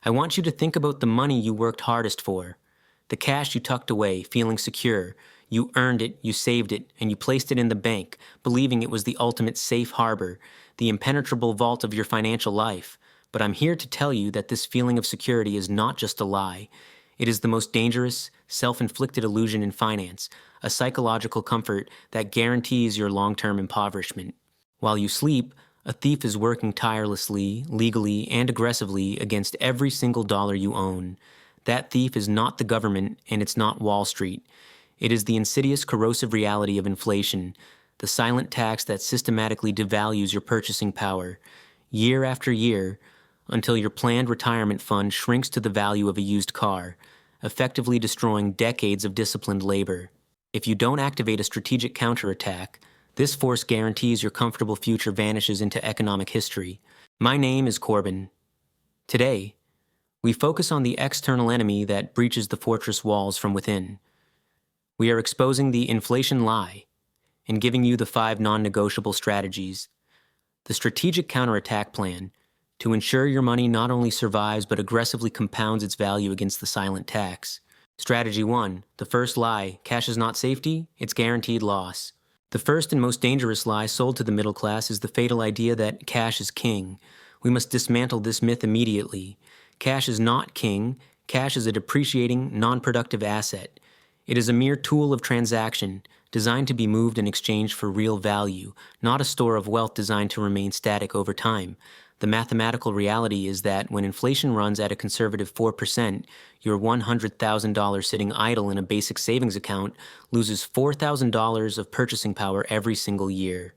I want you to think about the money you worked hardest for, the cash you tucked away, feeling secure. You earned it, you saved it, and you placed it in the bank, believing it was the ultimate safe harbor, the impenetrable vault of your financial life. But I'm here to tell you that this feeling of security is not just a lie. It is the most dangerous, self-inflicted illusion in finance, a psychological comfort that guarantees your long-term impoverishment. While you sleep, a thief is working tirelessly, legally, and aggressively against every single dollar you own. That thief is not the government, and it's not Wall Street. It is the insidious, corrosive reality of inflation, the silent tax that systematically devalues your purchasing power, year after year, until your planned retirement fund shrinks to the value of a used car, effectively destroying decades of disciplined labor. If you don't activate a strategic counterattack, this force guarantees your comfortable future vanishes into economic history. My name is Corbin. Today, we focus on the external enemy that breaches the fortress walls from within. We are exposing the inflation lie and giving you the 5 non-negotiable strategies. The strategic counterattack plan to ensure your money not only survives but aggressively compounds its value against the silent tax. Strategy 1. The first lie: cash is not safety, it's guaranteed loss. The first and most dangerous lie sold to the middle class is the fatal idea that cash is king. We must dismantle this myth immediately. Cash is not king. Cash is a depreciating, non-productive asset. It is a mere tool of transaction, designed to be moved in exchange for real value, not a store of wealth designed to remain static over time. The mathematical reality is that when inflation runs at a conservative 4%, your $100,000 sitting idle in a basic savings account loses $4,000 of purchasing power every single year.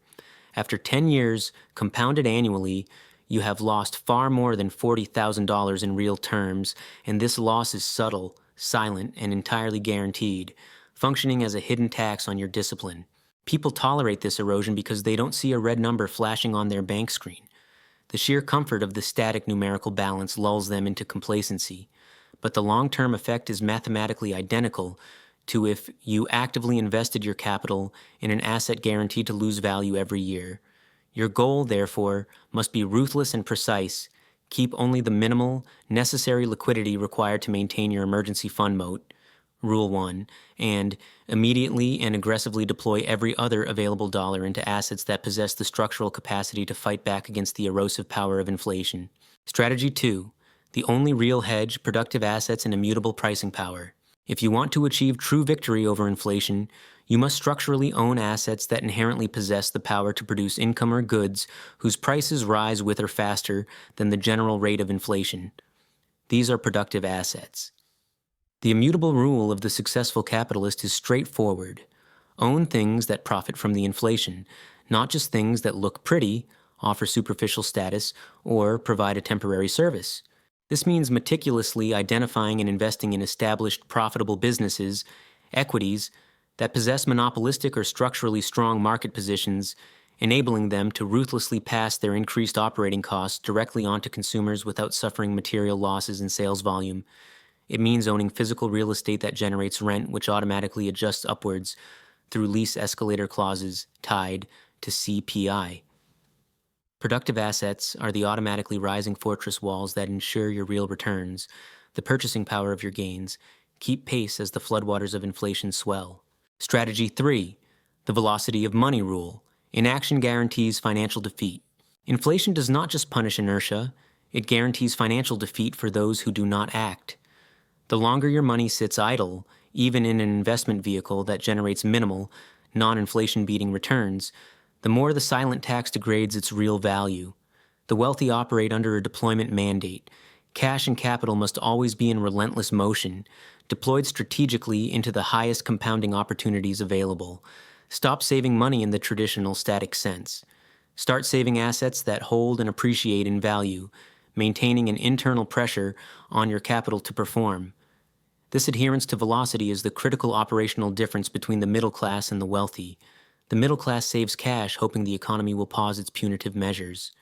After 10 years, compounded annually, you have lost far more than $40,000 in real terms, and this loss is subtle, silent, and entirely guaranteed, functioning as a hidden tax on your discipline. People tolerate this erosion because they don't see a red number flashing on their bank screen. The sheer comfort of the static numerical balance lulls them into complacency, but the long-term effect is mathematically identical to if you actively invested your capital in an asset guaranteed to lose value every year. Your goal, therefore, must be ruthless and precise. Keep only the minimal, necessary liquidity required to maintain your emergency fund moat, Rule 1, and immediately and aggressively deploy every other available dollar into assets that possess the structural capacity to fight back against the erosive power of inflation. Strategy 2. The only real hedge: productive assets and immutable pricing power. If you want to achieve true victory over inflation, you must structurally own assets that inherently possess the power to produce income or goods whose prices rise with or faster than the general rate of inflation. These are productive assets. The immutable rule of the successful capitalist is straightforward. Own things that profit from the inflation, not just things that look pretty, offer superficial status, or provide a temporary service. This means meticulously identifying and investing in established, profitable businesses, equities, that possess monopolistic or structurally strong market positions, enabling them to ruthlessly pass their increased operating costs directly onto consumers without suffering material losses in sales volume. It means owning physical real estate that generates rent which automatically adjusts upwards through lease escalator clauses tied to CPI. Productive assets are the automatically rising fortress walls that ensure your real returns, the purchasing power of your gains, keep pace as the floodwaters of inflation swell. Strategy 3. The velocity of money rule. Inaction guarantees financial defeat. Inflation does not just punish inertia, it guarantees financial defeat for those who do not act. The longer your money sits idle, even in an investment vehicle that generates minimal, non-inflation-beating returns, the more the silent tax degrades its real value. The wealthy operate under a deployment mandate. Cash and capital must always be in relentless motion, deployed strategically into the highest compounding opportunities available. Stop saving money in the traditional static sense. Start saving assets that hold and appreciate in value, maintaining an internal pressure on your capital to perform. This adherence to velocity is the critical operational difference between the middle class and the wealthy. The middle class saves cash hoping the economy will pause its punitive measures.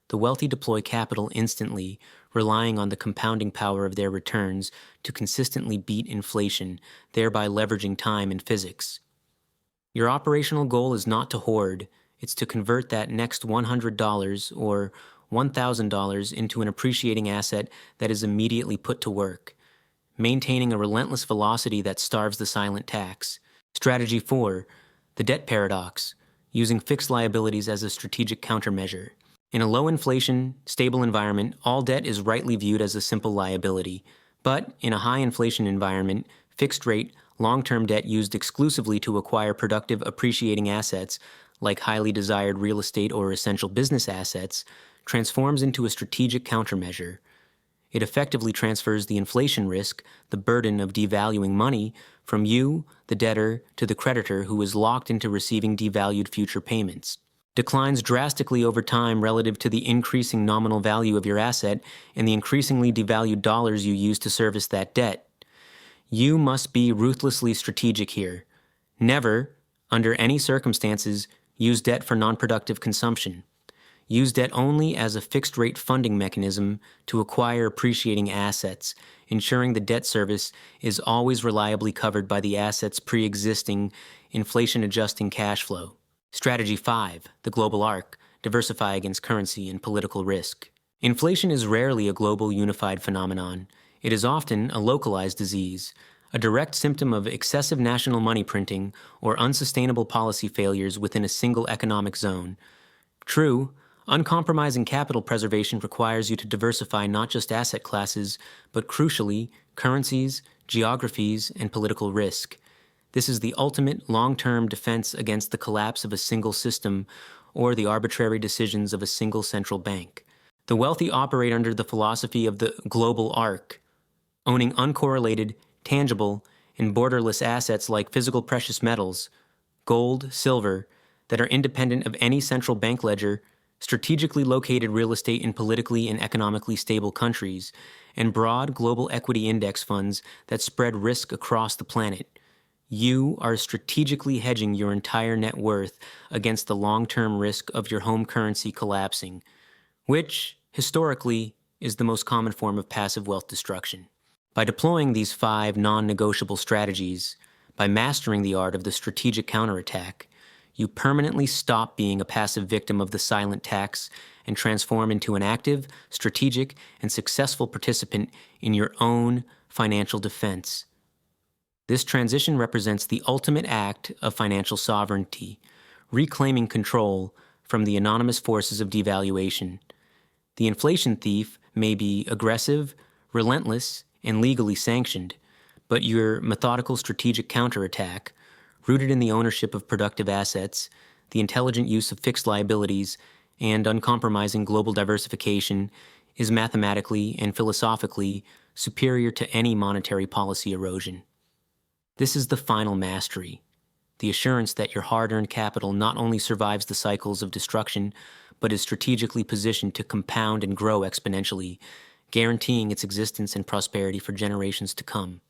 The wealthy deploy capital instantly, relying on the compounding power of their returns to consistently beat inflation, thereby leveraging time and physics. Your operational goal is not to hoard, it's to convert that next $100 or $1,000 into an appreciating asset that is immediately put to work, maintaining a relentless velocity that starves the silent tax. Strategy 4, the debt paradox, using fixed liabilities as a strategic countermeasure. In a low-inflation, stable environment, all debt is rightly viewed as a simple liability. But in a high-inflation environment, fixed-rate, long-term debt used exclusively to acquire productive appreciating assets, like highly desired real estate or essential business assets, transforms into a strategic countermeasure. It effectively transfers the inflation risk, the burden of devaluing money, from you, the debtor, to the creditor who is locked into receiving devalued future payments. Declines drastically over time relative to the increasing nominal value of your asset and the increasingly devalued dollars you use to service that debt. You must be ruthlessly strategic here. Never, under any circumstances, use debt for non-productive consumption. Use debt only as a fixed-rate funding mechanism to acquire appreciating assets, ensuring the debt service is always reliably covered by the asset's pre-existing, inflation-adjusting cash flow. Strategy 5, the global arc, diversify against currency and political risk. Inflation is rarely a global unified phenomenon. It is often a localized disease, a direct symptom of excessive national money printing or unsustainable policy failures within a single economic zone. True, uncompromising capital preservation requires you to diversify not just asset classes, but crucially, currencies, geographies, and political risk. This is the ultimate long-term defense against the collapse of a single system or the arbitrary decisions of a single central bank. The wealthy operate under the philosophy of the global arc, owning uncorrelated, tangible, and borderless assets like physical precious metals, gold, silver, that are independent of any central bank ledger, strategically located real estate in politically and economically stable countries, and broad global equity index funds that spread risk across the planet. You are strategically hedging your entire net worth against the long-term risk of your home currency collapsing, which, historically, is the most common form of passive wealth destruction. By deploying these 5 non-negotiable strategies, by mastering the art of the strategic counterattack, you permanently stop being a passive victim of the silent tax and transform into an active, strategic, and successful participant in your own financial defense. This transition represents the ultimate act of financial sovereignty, reclaiming control from the anonymous forces of devaluation. The inflation thief may be aggressive, relentless, and legally sanctioned, but your methodical strategic counterattack, rooted in the ownership of productive assets, the intelligent use of fixed liabilities, and uncompromising global diversification, is mathematically and philosophically superior to any monetary policy erosion. This is the final mastery, the assurance that your hard-earned capital not only survives the cycles of destruction, but is strategically positioned to compound and grow exponentially, guaranteeing its existence and prosperity for generations to come.